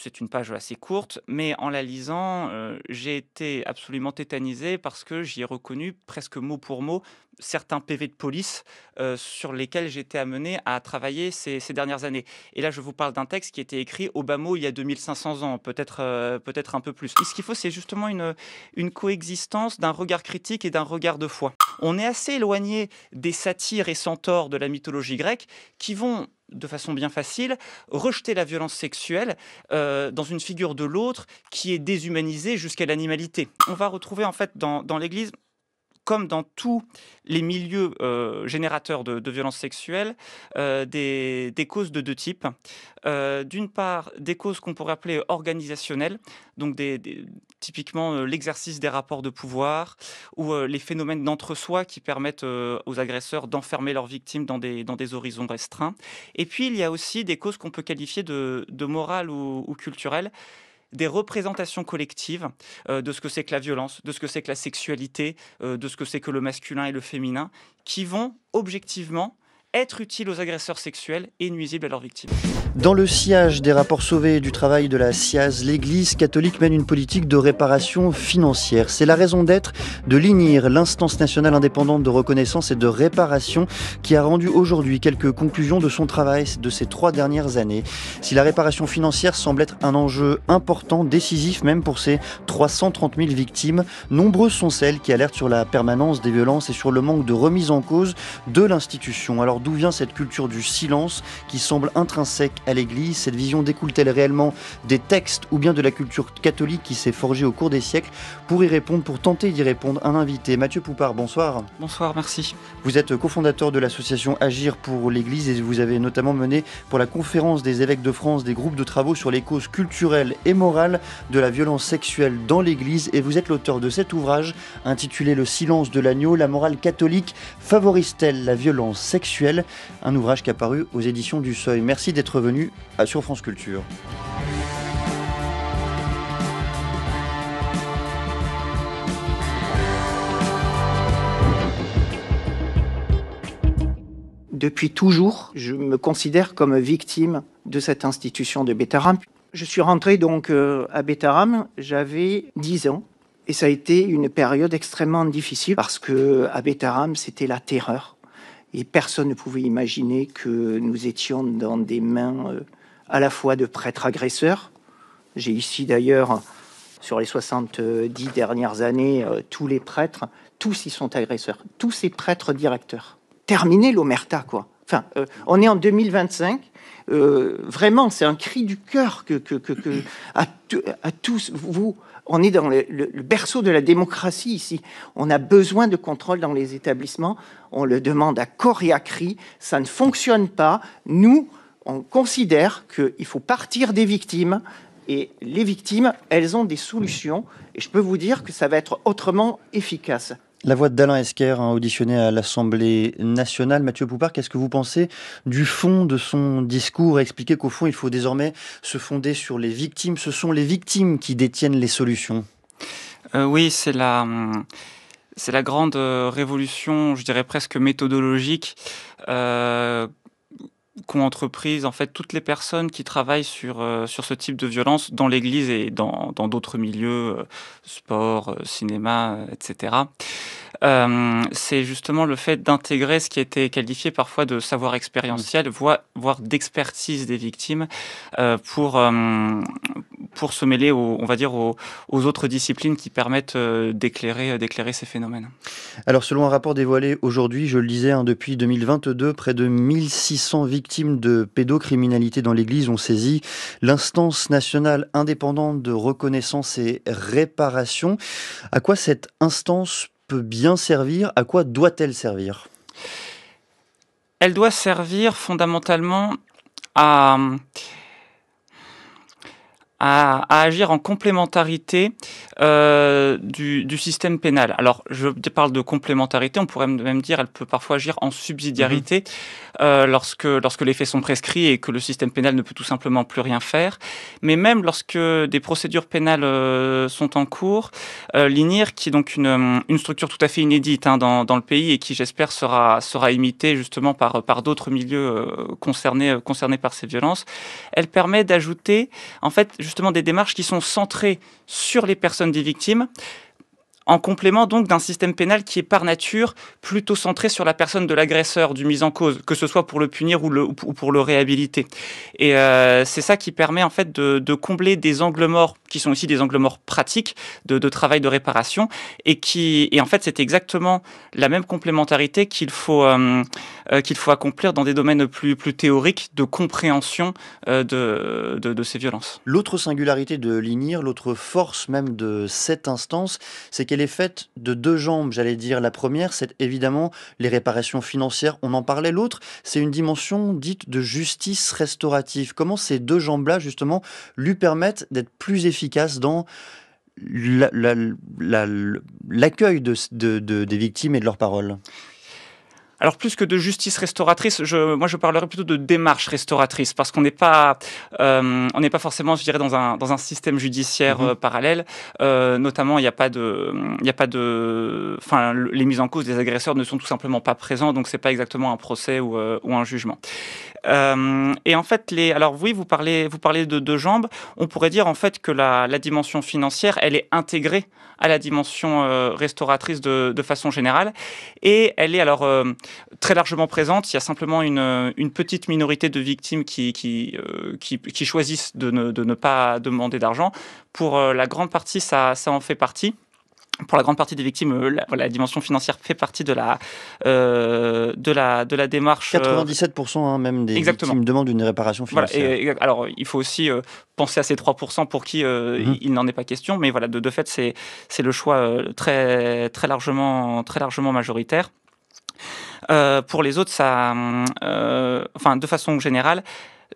c'est une page assez courte, mais en la lisant, j'ai été absolument tétanisé parce que j'y ai reconnu presque mot pour mot certains PV de police, sur lesquels j'ai été amené à travailler ces dernières années. Et là, je vous parle d'un texte qui a été écrit au bas mot il y a 2500 ans, peut-être un peu plus. Et ce qu'il faut, c'est justement une coexistence d'un regard critique et d'un regard de foi. On est assez éloigné des satyres et centaures de la mythologie grecque qui vont de façon bien facile, rejeter la violence sexuelle dans une figure de l'autre qui est déshumanisée jusqu'à l'animalité. On va retrouver en fait dans l'Église, comme dans tous les milieux générateurs de violences sexuelles, des causes de deux types. D'une part, des causes qu'on pourrait appeler organisationnelles, donc typiquement l'exercice des rapports de pouvoir ou les phénomènes d'entre-soi qui permettent aux agresseurs d'enfermer leurs victimes dans des horizons restreints. Et puis, il y a aussi des causes qu'on peut qualifier de morales ou culturelles, des représentations collectives de ce que c'est que la violence, de ce que c'est que la sexualité, de ce que c'est que le masculin et le féminin, qui vont objectivement être utiles aux agresseurs sexuels et nuisibles à leurs victimes. Dans le sillage des rapports sauvés et du travail de la SIAZ, l'Église catholique mène une politique de réparation financière. C'est la raison d'être de l'INIR, l'instance nationale indépendante de reconnaissance et de réparation, qui a rendu aujourd'hui quelques conclusions de son travail de ces 3 dernières années. Si la réparation financière semble être un enjeu important, décisif même pour ces 330 000 victimes, nombreuses sont celles qui alertent sur la permanence des violences et sur le manque de remise en cause de l'institution. Alors d'où vient cette culture du silence qui semble intrinsèque à l'Église? Cette vision découle-t-elle réellement des textes ou bien de la culture catholique qui s'est forgée au cours des siècles? Pour y répondre, pour tenter d'y répondre, un invité, Mathieu Poupart, bonsoir. Bonsoir, merci. Vous êtes cofondateur de l'association Agir pour l'Église et vous avez notamment mené pour la conférence des évêques de France des groupes de travaux sur les causes culturelles et morales de la violence sexuelle dans l'Église, et vous êtes l'auteur de cet ouvrage intitulé Le silence de l'agneau, la morale catholique favorise-t-elle la violence sexuelle? Un ouvrage qui a paru aux éditions du Seuil. Merci d'être venu sur France Culture. Depuis toujours, je me considère comme victime de cette institution de Bétharram. Je suis rentré donc à Bétharram, j'avais 10 ans. Et ça a été une période extrêmement difficile parce qu'à Bétharram, c'était la terreur. Et personne ne pouvait imaginer que nous étions dans des mains à la fois de prêtres agresseurs. J'ai ici d'ailleurs, sur les 70 dernières années, tous les prêtres, tous y sont agresseurs. Tous ces prêtres directeurs. Terminez l'omerta, quoi. Enfin, on est en 2025. Vraiment, c'est un cri du cœur à tous vous. On est dans le berceau de la démocratie ici. On a besoin de contrôle dans les établissements. On le demande à corps et à cri. Ça ne fonctionne pas. Nous, on considère qu'il faut partir des victimes. Et les victimes, elles ont des solutions. Et je peux vous dire que ça va être autrement efficace. La voix d'Alain Esquer, auditionné à l'Assemblée nationale. Mathieu Poupart, qu'est-ce que vous pensez du fond de son discours? Expliquer qu'au fond, il faut désormais se fonder sur les victimes. Ce sont les victimes qui détiennent les solutions. Oui, c'est la grande révolution, je dirais presque méthodologique, qu'ont entreprise en fait toutes les personnes qui travaillent sur ce type de violence dans l'Église et dans d'autres milieux, sport, cinéma, etc. C'est justement le fait d'intégrer ce qui a été qualifié parfois de savoir expérientiel, voire d'expertise des victimes, pour se mêler, on va dire, aux autres disciplines qui permettent d'éclairer ces phénomènes. Alors, selon un rapport dévoilé aujourd'hui, je le disais, depuis 2022, près de 1600 victimes de pédocriminalité dans l'Église ont saisi l'instance nationale indépendante de reconnaissance et réparation. À quoi cette instance peut bien servir? À quoi doit-elle servir? Elle doit servir fondamentalement à agir en complémentarité du système pénal. Alors, je parle de complémentarité, on pourrait même dire, elle peut parfois agir en subsidiarité lorsque les faits sont prescrits et que le système pénal ne peut tout simplement plus rien faire. Mais même lorsque des procédures pénales sont en cours, l'INIR, qui est donc une structure tout à fait inédite dans le pays et qui, j'espère, sera imitée justement par d'autres milieux concernés par ces violences, elle permet d'ajouter, en fait, justement des démarches qui sont centrées sur les personnes des victimes, en complément donc d'un système pénal qui est par nature plutôt centré sur la personne de l'agresseur, du mis en cause, que ce soit pour le punir ou pour le réhabiliter. Et c'est ça qui permet en fait de combler des angles morts qui sont aussi des angles morts pratiques de travail de réparation et en fait c'est exactement la même complémentarité qu'il faut accomplir dans des domaines plus théoriques de compréhension de ces violences. L'autre singularité de l'INIR, l'autre force même de cette instance, c'est qu'elle est faite de deux jambes, j'allais dire. La première, c'est évidemment les réparations financières, on en parlait. L'autre, c'est une dimension dite de justice restaurative. Comment ces deux jambes-là, justement, lui permettent d'être plus efficace dans l'accueil des victimes et de leurs paroles? Alors plus que de justice restauratrice, moi je parlerais plutôt de démarche restauratrice parce qu'on n'est pas forcément, je dirais, dans un système judiciaire parallèle. Notamment, il n'y a pas de, enfin, les mises en cause des agresseurs ne sont tout simplement pas présents, donc c'est pas exactement un procès ou un jugement. Et en fait, alors oui, vous parlez de deux jambes. On pourrait dire en fait que la dimension financière, elle est intégrée à la dimension restauratrice de façon générale, et elle est alors très largement présente. Il y a simplement une petite minorité de victimes qui choisissent de ne pas demander d'argent. Pour la grande partie, ça en fait partie. Pour la grande partie des victimes, la dimension financière fait partie de la démarche. 97% même des Exactement. victimes demandent une réparation financière. Voilà, alors, il faut aussi penser à ces 3% pour qui il n'en est pas question. Mais voilà, de fait, c'est le choix très, très largement majoritaire. Pour les autres, de façon générale,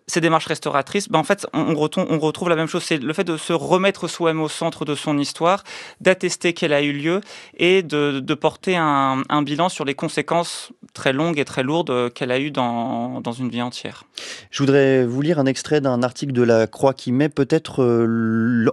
ces démarches restauratrices, en fait, on retrouve la même chose. C'est le fait de se remettre soi-même au centre de son histoire, d'attester qu'elle a eu lieu et de porter un bilan sur les conséquences très longues et très lourdes qu'elle a eues dans une vie entière. Je voudrais vous lire un extrait d'un article de La Croix qui met peut-être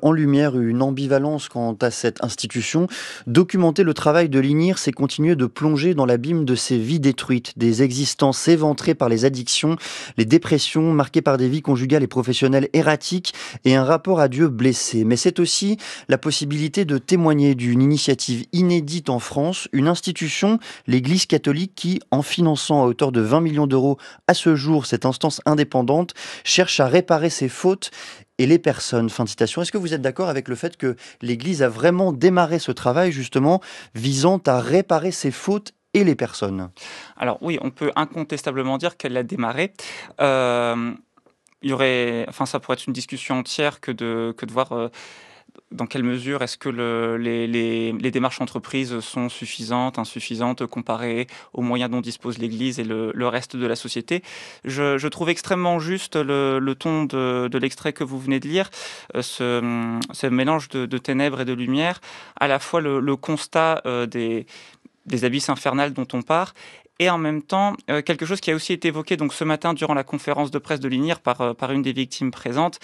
en lumière une ambivalence quant à cette institution. Documenter le travail de l'INIR, c'est continuer de plonger dans l'abîme de ces vies détruites, des existences éventrées par les addictions, les dépressions, marquées par des vies conjugales et professionnelles erratiques et un rapport à Dieu blessé. Mais c'est aussi la possibilité de témoigner d'une initiative inédite en France, une institution, l'Église catholique, qui, en finançant à hauteur de 20 millions d'euros à ce jour cette instance indépendante, cherche à réparer ses fautes et les personnes. Fin de citation. Est-ce que vous êtes d'accord avec le fait que l'Église a vraiment démarré ce travail justement visant à réparer ses fautes et les personnes? Alors oui, on peut incontestablement dire qu'elle l'a démarré. Ça pourrait être une discussion entière que de voir dans quelle mesure est-ce que les démarches entreprises sont suffisantes, insuffisantes, comparées aux moyens dont dispose l'Église et le reste de la société. Je trouve extrêmement juste le ton de l'extrait que vous venez de lire, ce mélange de ténèbres et de lumière, à la fois le constat des abysses infernales dont on part, et en même temps, quelque chose qui a aussi été évoqué donc, ce matin durant la conférence de presse de l'INIR par une des victimes présentes,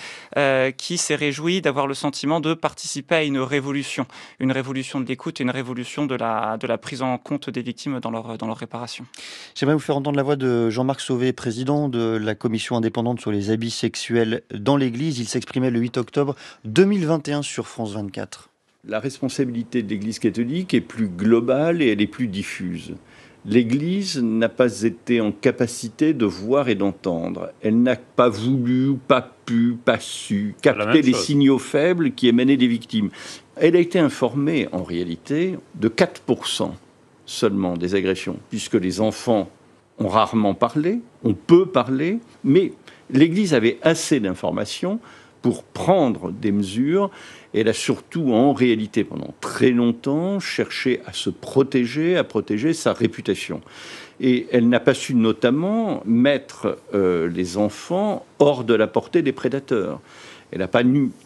qui s'est réjouie d'avoir le sentiment de participer à une révolution de l'écoute et une révolution de la prise en compte des victimes dans leur réparation. J'aimerais vous faire entendre la voix de Jean-Marc Sauvé, président de la commission indépendante sur les abus sexuels dans l'Église. Il s'exprimait le 8 octobre 2021 sur France 24. La responsabilité de l'Église catholique est plus globale et elle est plus diffuse. L'Église n'a pas été en capacité de voir et d'entendre. Elle n'a pas voulu, pas pu, pas su capter les signaux faibles qui émanaient des victimes. Elle a été informée, en réalité, de 4% seulement des agressions, puisque les enfants ont rarement parlé, on peut parler, mais l'Église avait assez d'informations pour prendre des mesures. Elle a surtout, en réalité, pendant très longtemps, cherché à se protéger, à protéger sa réputation. Et elle n'a pas su notamment mettre les enfants hors de la portée des prédateurs. Elle n'a pas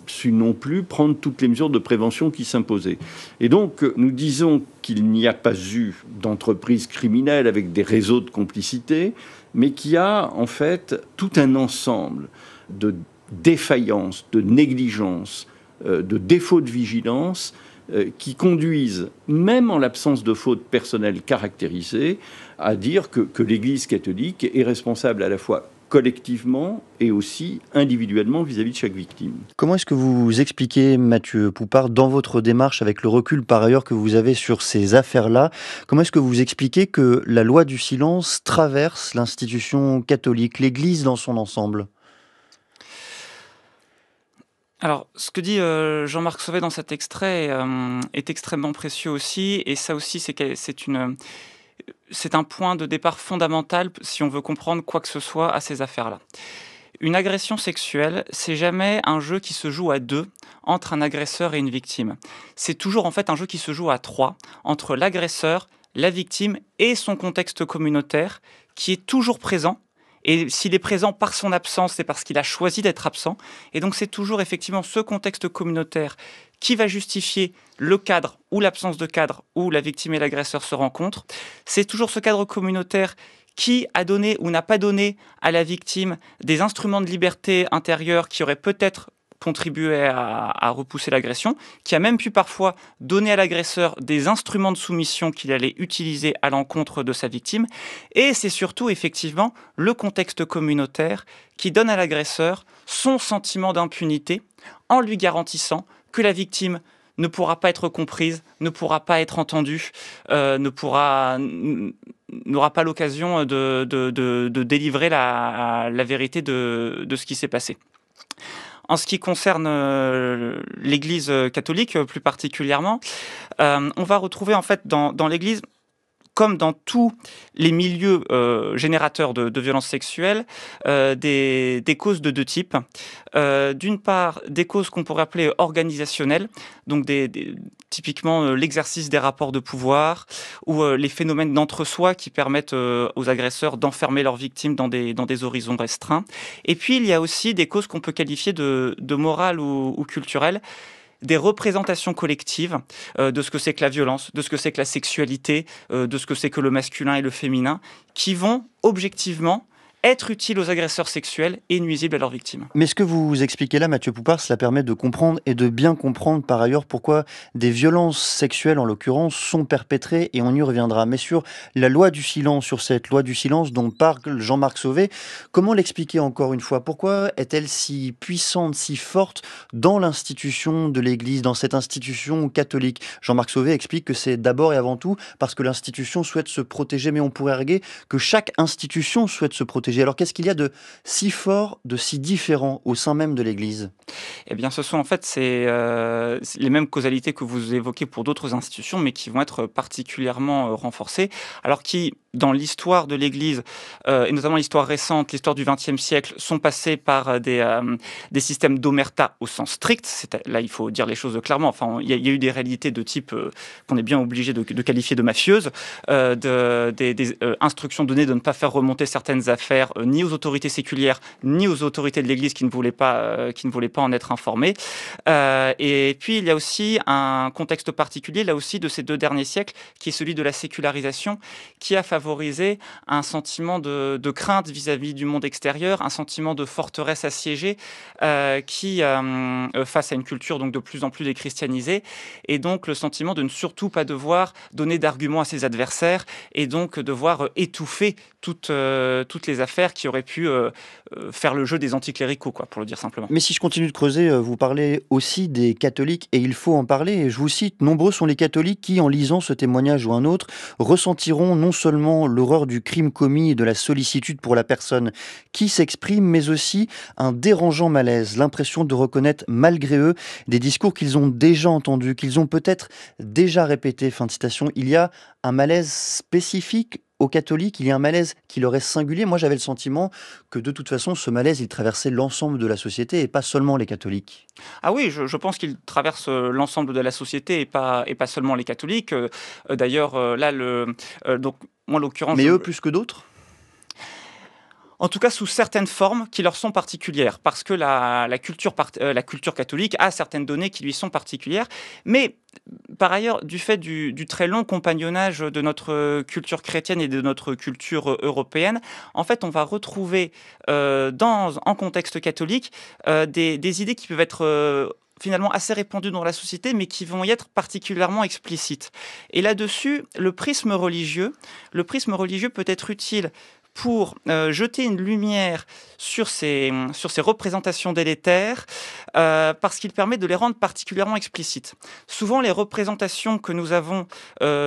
su non plus prendre toutes les mesures de prévention qui s'imposaient. Et donc, nous disons qu'il n'y a pas eu d'entreprise criminelle avec des réseaux de complicité, mais qu'il y a en fait tout un ensemble de défaillances, de négligences, de défauts de vigilance qui conduisent, même en l'absence de fautes personnelles caractérisées, à dire que l'Église catholique est responsable à la fois collectivement et aussi individuellement vis-à-vis de chaque victime. Comment est-ce que vous expliquez, Mathieu Poupart, dans votre démarche, avec le recul par ailleurs que vous avez sur ces affaires-là, comment est-ce que vous expliquez que la loi du silence traverse l'institution catholique, l'Église dans son ensemble ? Alors, ce que dit Jean-Marc Sauvé dans cet extrait est extrêmement précieux aussi, et ça aussi, c'est un point de départ fondamental si on veut comprendre quoi que ce soit à ces affaires-là. Une agression sexuelle, c'est jamais un jeu qui se joue à deux entre un agresseur et une victime. C'est toujours en fait un jeu qui se joue à trois entre l'agresseur, la victime et son contexte communautaire qui est toujours présent. Et s'il est présent par son absence, c'est parce qu'il a choisi d'être absent. Et donc c'est toujours effectivement ce contexte communautaire qui va justifier le cadre ou l'absence de cadre où la victime et l'agresseur se rencontrent. C'est toujours ce cadre communautaire qui a donné ou n'a pas donné à la victime des instruments de liberté intérieure qui auraient peut-être contribué à repousser l'agression, qui a même pu parfois donner à l'agresseur des instruments de soumission qu'il allait utiliser à l'encontre de sa victime. Et c'est surtout effectivement le contexte communautaire qui donne à l'agresseur son sentiment d'impunité en lui garantissant que la victime ne pourra pas être comprise, ne pourra pas être entendue, n'aura pas l'occasion de délivrer la vérité de ce qui s'est passé. En ce qui concerne l'Église catholique plus particulièrement, on va retrouver en fait dans l'Église, comme dans tous les milieux générateurs de violences sexuelles, des causes de deux types. D'une part, des causes qu'on pourrait appeler organisationnelles, donc typiquement l'exercice des rapports de pouvoir ou les phénomènes d'entre-soi qui permettent aux agresseurs d'enfermer leurs victimes dans des horizons restreints. Et puis, il y a aussi des causes qu'on peut qualifier de morales ou culturelles, des représentations collectives de ce que c'est que la violence, de ce que c'est que la sexualité, de ce que c'est que le masculin et le féminin, qui vont objectivement être utiles aux agresseurs sexuels et nuisibles à leurs victimes. Mais ce que vous expliquez là, Mathieu Poupart, cela permet de comprendre et de bien comprendre par ailleurs pourquoi des violences sexuelles, en l'occurrence, sont perpétrées, et on y reviendra. Mais sur la loi du silence, sur cette loi du silence dont parle Jean-Marc Sauvé, comment l'expliquer encore une fois ? Pourquoi est-elle si puissante, si forte dans l'institution de l'Église, dans cette institution catholique ? Jean-Marc Sauvé explique que c'est d'abord et avant tout parce que l'institution souhaite se protéger, mais on pourrait arguer que chaque institution souhaite se protéger. Alors qu'est-ce qu'il y a de si fort, de si différent au sein même de l'Église ? Eh bien, ce sont en fait les mêmes causalités que vous évoquez pour d'autres institutions, mais qui vont être particulièrement renforcées, alors qui, dans l'histoire de l'Église, et notamment l'histoire récente, l'histoire du XXe siècle, sont passées par des systèmes d'omerta au sens strict. Là, il faut dire les choses clairement. Enfin, il y a eu des réalités de type qu'on est bien obligé de qualifier de mafieuses, des instructions données de ne pas faire remonter certaines affaires ni aux autorités séculières, ni aux autorités de l'Église qui ne voulaient pas en être informées. Et puis, il y a aussi un contexte particulier, là aussi, de ces 2 derniers siècles, qui est celui de la sécularisation, qui a favorisé un sentiment de crainte vis-à-vis du monde extérieur, un sentiment de forteresse assiégée, qui, face à une culture donc de plus en plus déchristianisée, et donc le sentiment de ne surtout pas devoir donner d'arguments à ses adversaires, et donc devoir étouffer toutes les affaires qui auraient pu faire le jeu des anticléricaux, pour le dire simplement. Mais si je continue de creuser, vous parlez aussi des catholiques, et il faut en parler, et je vous cite, nombreux sont les catholiques qui, en lisant ce témoignage ou un autre, ressentiront non seulement l'horreur du crime commis et de la sollicitude pour la personne qui s'exprime, mais aussi un dérangeant malaise, l'impression de reconnaître malgré eux des discours qu'ils ont déjà entendus, qu'ils ont peut-être déjà répétés. Fin de citation. Il y a un malaise spécifique aux catholiques, il y a un malaise qui leur est singulier. Moi, j'avais le sentiment que de toute façon, ce malaise, il traversait l'ensemble de la société et pas seulement les catholiques. Ah oui, je pense qu'il traverse l'ensemble de la société et pas seulement les catholiques. D'ailleurs, là, donc moi, en l'occurrence... Mais eux, plus que d'autres ? En tout cas, sous certaines formes qui leur sont particulières, parce que la culture catholique a certaines données qui lui sont particulières. Mais par ailleurs, du fait du très long compagnonnage de notre culture chrétienne et de notre culture européenne, en fait, on va retrouver en contexte catholique des idées qui peuvent être finalement assez répandues dans la société, mais qui vont y être particulièrement explicites. Et là-dessus, le prisme religieux peut être utile pour jeter une lumière sur ces représentations délétères, parce qu'il permet de les rendre particulièrement explicites. Souvent, les représentations que nous avons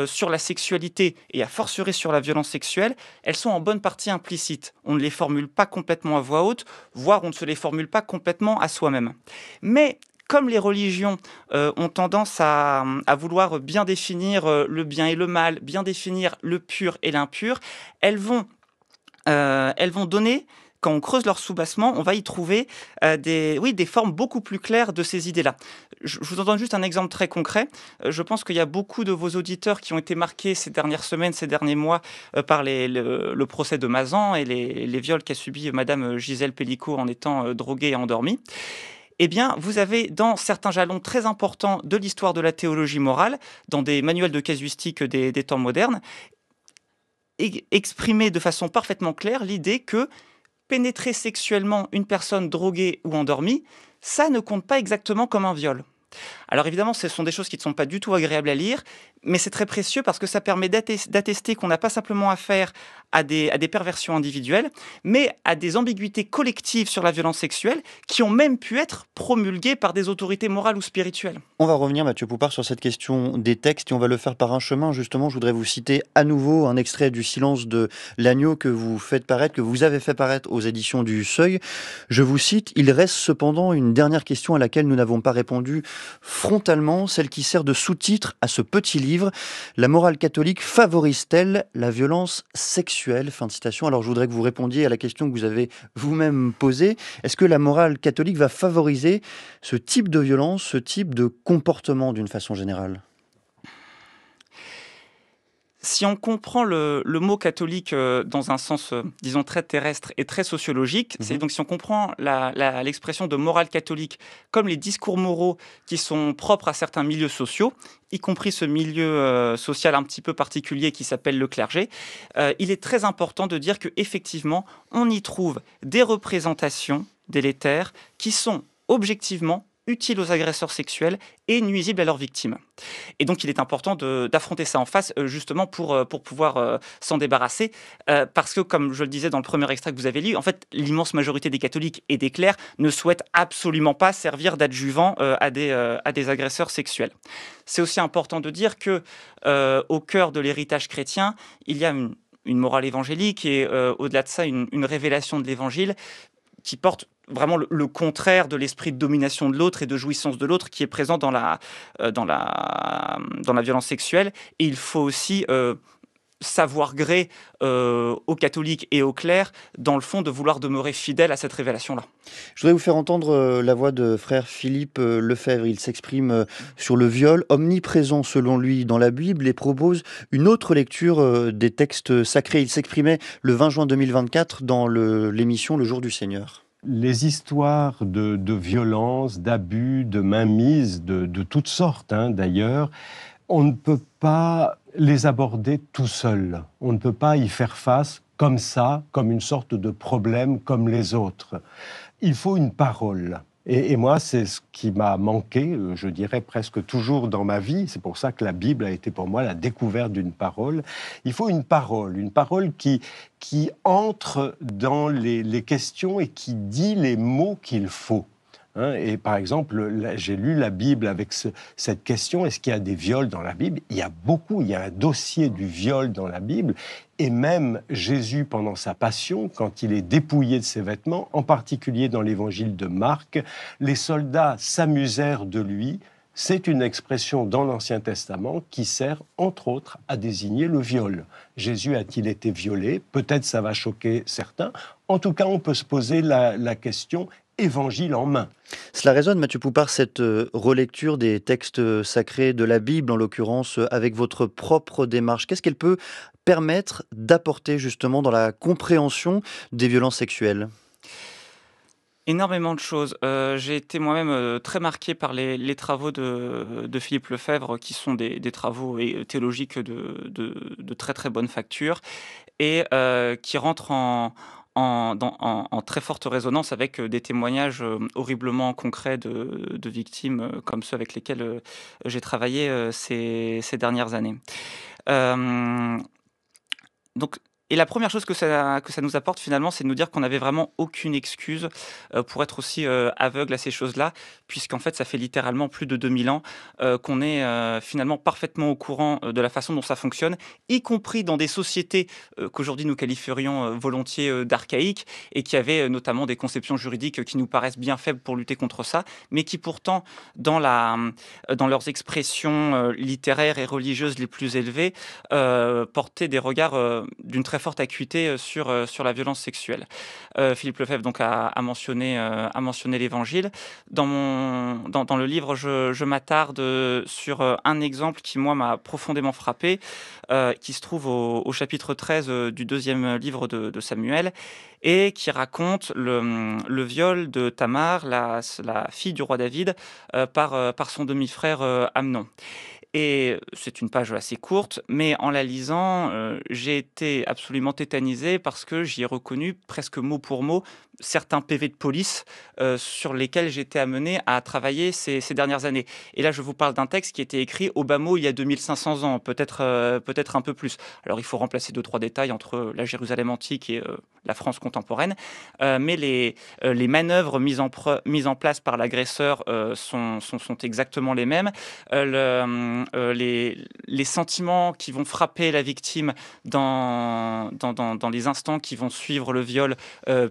sur la sexualité, et a fortiori sur la violence sexuelle, elles sont en bonne partie implicites. On ne les formule pas complètement à voix haute, voire on ne se les formule pas complètement à soi-même. Mais comme les religions ont tendance à vouloir bien définir le bien et le mal, bien définir le pur et l'impur, elles vont donner, quand on creuse leur soubassement, on va y trouver des formes beaucoup plus claires de ces idées-là. Je vous en donne juste un exemple très concret. Je pense qu'il y a beaucoup de vos auditeurs qui ont été marqués ces dernières semaines, ces derniers mois, par le procès de Mazan et les viols qu'a subi Madame Gisèle Pellicot en étant droguée et endormie. Eh bien, vous avez dans certains jalons très importants de l'histoire de la théologie morale, dans des manuels de casuistique des temps modernes, exprimé de façon parfaitement claire l'idée que pénétrer sexuellement une personne droguée ou endormie, ça ne compte pas exactement comme un viol. Alors évidemment, ce sont des choses qui ne sont pas du tout agréables à lire, mais c'est très précieux parce que ça permet d'attester qu'on n'a pas simplement affaire à des perversions individuelles, mais à des ambiguïtés collectives sur la violence sexuelle qui ont même pu être promulguées par des autorités morales ou spirituelles. On va revenir, Mathieu Poupard, sur cette question des textes et on va le faire par un chemin. Justement, je voudrais vous citer à nouveau un extrait du Silence de l'agneau que vous avez fait paraître aux éditions du Seuil. Je vous cite: « Il reste cependant une dernière question à laquelle nous n'avons pas répondu frontalement, celle qui sert de sous-titre à ce petit livre. La morale catholique favorise-t-elle la violence sexuelle ?» Fin de citation. Alors je voudrais que vous répondiez à la question que vous avez vous-même posée. Est-ce que la morale catholique va favoriser ce type de violence, ce type de comportement d'une façon générale? Si on comprend le mot catholique dans un sens, disons, très terrestre et très sociologique, c'est donc si on comprend l'expression de morale catholique comme les discours moraux qui sont propres à certains milieux sociaux, y compris ce milieu social un petit peu particulier qui s'appelle le clergé, il est très important de dire qu'effectivement, on y trouve des représentations délétères qui sont objectivement utiles aux agresseurs sexuels et nuisibles à leurs victimes. Et donc, il est important d'affronter ça en face, justement, pour pouvoir s'en débarrasser. Parce que, comme je le disais dans le premier extrait que vous avez lu, en fait, l'immense majorité des catholiques et des clercs ne souhaitent absolument pas servir d'adjuvant à des agresseurs sexuels. C'est aussi important de dire que, au cœur de l'héritage chrétien, il y a une morale évangélique et, au-delà de ça, une révélation de l'évangile qui porte vraiment le contraire de l'esprit de domination de l'autre et de jouissance de l'autre qui est présent dans la violence sexuelle. Et il faut aussi savoir gré aux catholiques et aux clercs, dans le fond, de vouloir demeurer fidèles à cette révélation-là. Je voudrais vous faire entendre la voix de frère Philippe Lefebvre. Il s'exprime sur le viol, omniprésent selon lui dans la Bible, et propose une autre lecture des textes sacrés. Il s'exprimait le 20 juin 2024 dans l'émission Le Jour du Seigneur. Les histoires de violence, d'abus, de mainmise, de toutes sortes d'ailleurs, on ne peut pas les aborder tout seul. On ne peut pas y faire face comme ça, comme une sorte de problème comme les autres. Il faut une parole. Et moi, c'est ce qui m'a manqué, je dirais presque toujours dans ma vie. C'est pour ça que la Bible a été pour moi la découverte d'une parole. Il faut une parole qui entre dans les questions et qui dit les mots qu'il faut. Et par exemple, j'ai lu la Bible avec cette question, est-ce qu'il y a des viols dans la Bible? Il y a beaucoup, il y a un dossier du viol dans la Bible. Et même Jésus, pendant sa passion, quand il est dépouillé de ses vêtements, en particulier dans l'évangile de Marc, les soldats s'amusèrent de lui. C'est une expression dans l'Ancien Testament qui sert, entre autres, à désigner le viol. Jésus a-t-il été violé? Peut-être ça va choquer certains. En tout cas, on peut se poser la question évangile en main. Cela résonne, Mathieu Poupard, cette relecture des textes sacrés de la Bible, en l'occurrence, avec votre propre démarche. Qu'est-ce qu'elle peut permettre d'apporter justement dans la compréhension des violences sexuelles? Énormément de choses. J'ai été moi-même très marqué par les travaux de Philippe Lefebvre, qui sont des travaux théologiques de très très bonne facture, et qui rentrent en très forte résonance avec des témoignages horriblement concrets de victimes comme ceux avec lesquels j'ai travaillé ces dernières années. Donc, Et la première chose que ça nous apporte finalement, c'est de nous dire qu'on n'avait vraiment aucune excuse pour être aussi aveugle à ces choses-là, puisqu'en fait, ça fait littéralement plus de 2000 ans qu'on est finalement parfaitement au courant de la façon dont ça fonctionne, y compris dans des sociétés qu'aujourd'hui nous qualifierions volontiers d'archaïques, et qui avaient notamment des conceptions juridiques qui nous paraissent bien faibles pour lutter contre ça, mais qui pourtant, dans leurs expressions littéraires et religieuses les plus élevées, portaient des regards d'une très forte acuité sur la violence sexuelle. Philippe Lefebvre donc a mentionné l'Évangile. Dans le livre, je m'attarde sur un exemple qui, moi, m'a profondément frappé, qui se trouve au chapitre 13 du deuxième livre de Samuel, et qui raconte le viol de Tamar, la fille du roi David, par son demi-frère Amnon. Et c'est une page assez courte, mais en la lisant, j'ai été absolument tétanisé parce que j'y ai reconnu presque mot pour mot certains PV de police sur lesquels j'étais amené à travailler ces dernières années. Et là, je vous parle d'un texte qui a été écrit au bas mot il y a 2500 ans, peut-être un peu plus. Alors, il faut remplacer 2-3 détails entre la Jérusalem antique et la France contemporaine, mais les manœuvres mises en place par l'agresseur sont exactement les mêmes. Les sentiments qui vont frapper la victime dans les instants qui vont suivre le viol,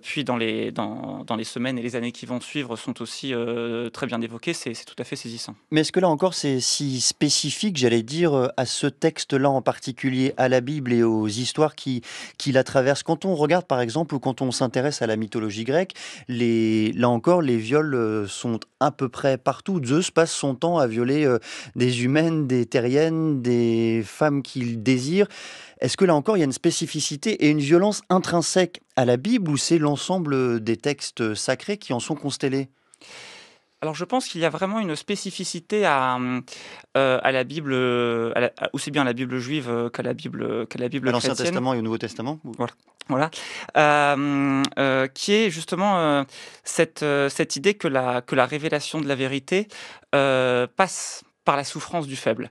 puis dans les semaines et les années qui vont suivre, sont aussi très bien évoqués. C'est tout à fait saisissant. Mais est-ce que là encore c'est si spécifique, j'allais dire, à ce texte-là en particulier, à la Bible et aux histoires qui la traversent? Quand on regarde par exemple, ou quand on s'intéresse à la mythologie grecque, là encore les viols sont à peu près partout. Zeus passe son temps à violer des humaines, des terriennes, des femmes qu'il désire. Est-ce que là encore, il y a une spécificité et une violence intrinsèque à la Bible, ou c'est l'ensemble des textes sacrés qui en sont constellés? Alors, je pense qu'il y a vraiment une spécificité à la Bible, aussi bien à la Bible juive qu'à la Bible À l'Ancien chrétienne. Testament et au Nouveau Testament? Voilà. Qui est justement cette idée que la révélation de la vérité passe par la souffrance du faible.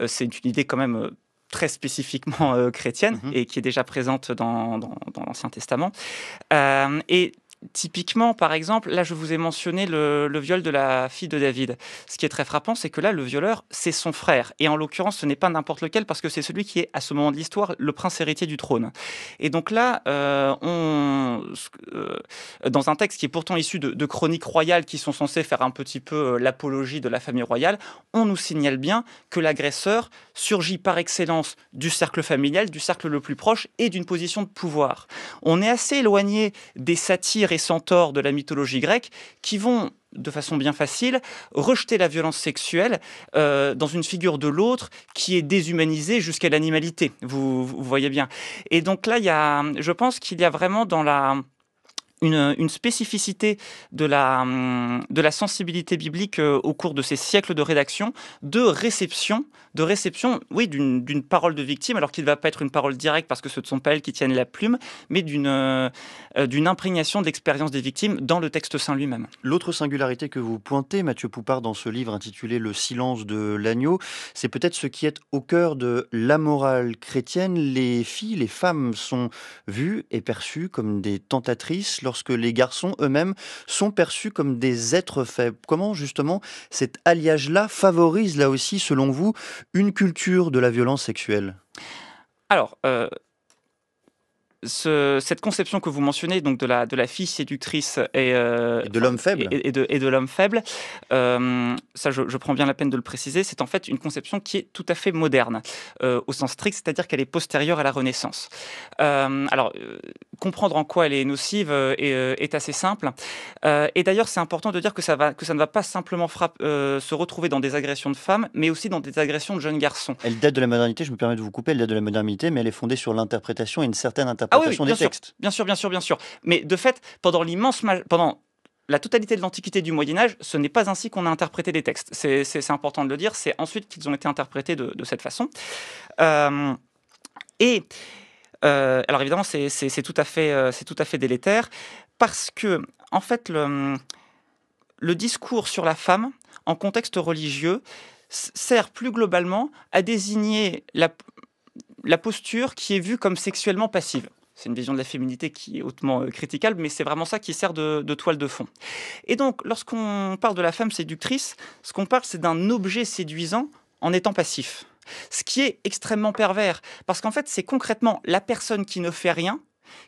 C'est une idée quand même très spécifiquement chrétienne, Mhm. et qui est déjà présente dans l'Ancien Testament. Et typiquement, par exemple, là, je vous ai mentionné le viol de la fille de David. Ce qui est très frappant, c'est que là, le violeur, c'est son frère. Et en l'occurrence, ce n'est pas n'importe lequel, parce que c'est celui qui est, à ce moment de l'histoire, le prince héritier du trône. Et donc là, dans un texte qui est pourtant issu de chroniques royales qui sont censées faire un petit peu l'apologie de la famille royale, on nous signale bien que l'agresseur surgit par excellence du cercle familial, du cercle le plus proche, et d'une position de pouvoir. On est assez éloigné des satires et centaures de la mythologie grecque qui vont, de façon bien facile, rejeter la violence sexuelle dans une figure de l'autre qui est déshumanisée jusqu'à l'animalité. Vous voyez bien. Et donc là, je pense qu'il y a vraiment dans une spécificité de la sensibilité biblique au cours de ces siècles de rédaction, de réception, oui, d'une parole de victime, alors qu'il ne va pas être une parole directe parce que ce ne sont pas elles qui tiennent la plume, mais d'une imprégnation de l'expérience des victimes dans le texte saint lui-même. L'autre singularité que vous pointez, Mathieu Poupart, dans ce livre intitulé Le silence de l'agneau, c'est peut-être ce qui est au cœur de la morale chrétienne. Les filles, les femmes sont vues et perçues comme des tentatrices, lorsque les garçons eux-mêmes sont perçus comme des êtres faibles. Comment justement cet alliage-là favorise là aussi, selon vous, une culture de la violence sexuelle? Alors, cette conception que vous mentionnez, donc de la fille séductrice Et de l'homme faible? et de l'homme faible, ça je prends bien la peine de le préciser, c'est en fait une conception qui est tout à fait moderne, au sens strict, c'est-à-dire qu'elle est postérieure à la Renaissance. Comprendre en quoi elle est nocive est assez simple. Et d'ailleurs, c'est important de dire que ça ne va pas simplement se retrouver dans des agressions de femmes, mais aussi dans des agressions de jeunes garçons. Elle date de la modernité, je me permets de vous couper, elle date de la modernité, mais elle est fondée sur l'interprétation et une certaine interprétation des textes. Bien sûr. Mais de fait, pendant la totalité de l'Antiquité du Moyen-Âge, ce n'est pas ainsi qu'on a interprété les textes. C'est important de le dire, c'est ensuite qu'ils ont été interprétés de cette façon. Alors évidemment, c'est tout à fait délétère, parce que, en fait, le discours sur la femme, en contexte religieux, sert plus globalement à désigner la posture qui est vue comme sexuellement passive. c'est une vision de la féminité qui est hautement critiquable, mais c'est vraiment ça qui sert de toile de fond. Et donc, lorsqu'on parle de la femme séductrice, ce qu'on parle, c'est d'un objet séduisant en étant passif. Ce qui est extrêmement pervers, parce qu'en fait, c'est concrètement la personne qui ne fait rien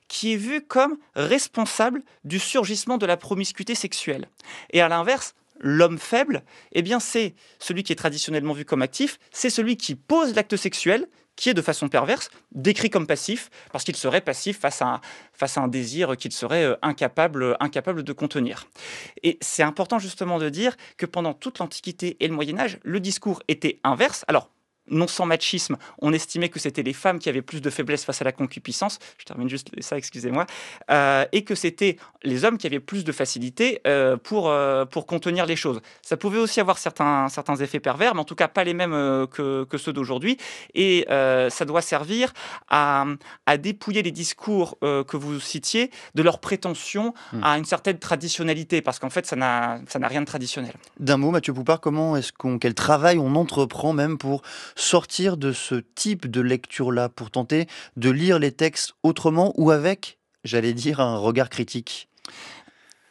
qui est vue comme responsable du surgissement de la promiscuité sexuelle. Et à l'inverse, l'homme faible, eh bien, c'est celui qui est traditionnellement vu comme actif, c'est celui qui pose l'acte sexuel, qui est de façon perverse décrit comme passif, parce qu'il serait passif face à un désir qu'il serait incapable de contenir. Et c'est important justement de dire que pendant toute l'Antiquité et le Moyen-Âge, le discours était inverse. Alors, non sans machisme, on estimait que c'était les femmes qui avaient plus de faiblesse face à la concupiscence, je termine juste ça, excusez-moi, et que c'était les hommes qui avaient plus de facilité pour contenir les choses. Ça pouvait aussi avoir certains effets pervers, mais en tout cas pas les mêmes que ceux d'aujourd'hui, et ça doit servir à dépouiller les discours que vous citiez de leur prétention à une certaine traditionnalité, parce qu'en fait ça n'a rien de traditionnel. D'un mot, Mathieu Poupart, quel travail on entreprend même pour sortir de ce type de lecture-là, pour tenter de lire les textes autrement ou avec, j'allais dire, un regard critique?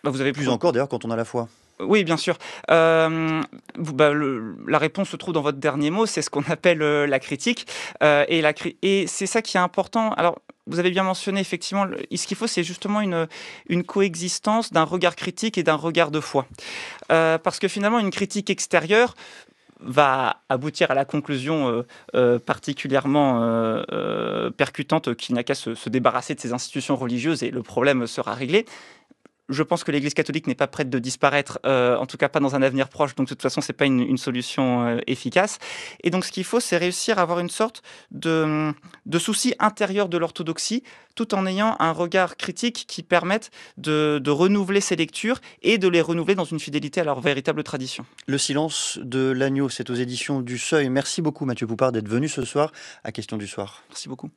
Vous avez Plus encore d'ailleurs quand on a la foi. Oui, bien sûr. La réponse se trouve dans votre dernier mot, c'est ce qu'on appelle la critique. Et c'est ça qui est important. Alors, vous avez bien mentionné, effectivement, ce qu'il faut, c'est justement une coexistence d'un regard critique et d'un regard de foi. Parce que finalement, une critique extérieure va aboutir à la conclusion particulièrement percutante qu'il n'a qu'à se débarrasser de ces institutions religieuses et le problème sera réglé. Je pense que l'Église catholique n'est pas prête de disparaître, en tout cas pas dans un avenir proche, donc de toute façon, ce n'est pas une solution efficace. Et donc, ce qu'il faut, c'est réussir à avoir une sorte de souci intérieur de l'orthodoxie, tout en ayant un regard critique qui permette de renouveler ces lectures et de les renouveler dans une fidélité à leur véritable tradition. Le silence de l'agneau, c'est aux éditions du Seuil. Merci beaucoup, Mathieu Poupart, d'être venu ce soir à Question du Soir. Merci beaucoup.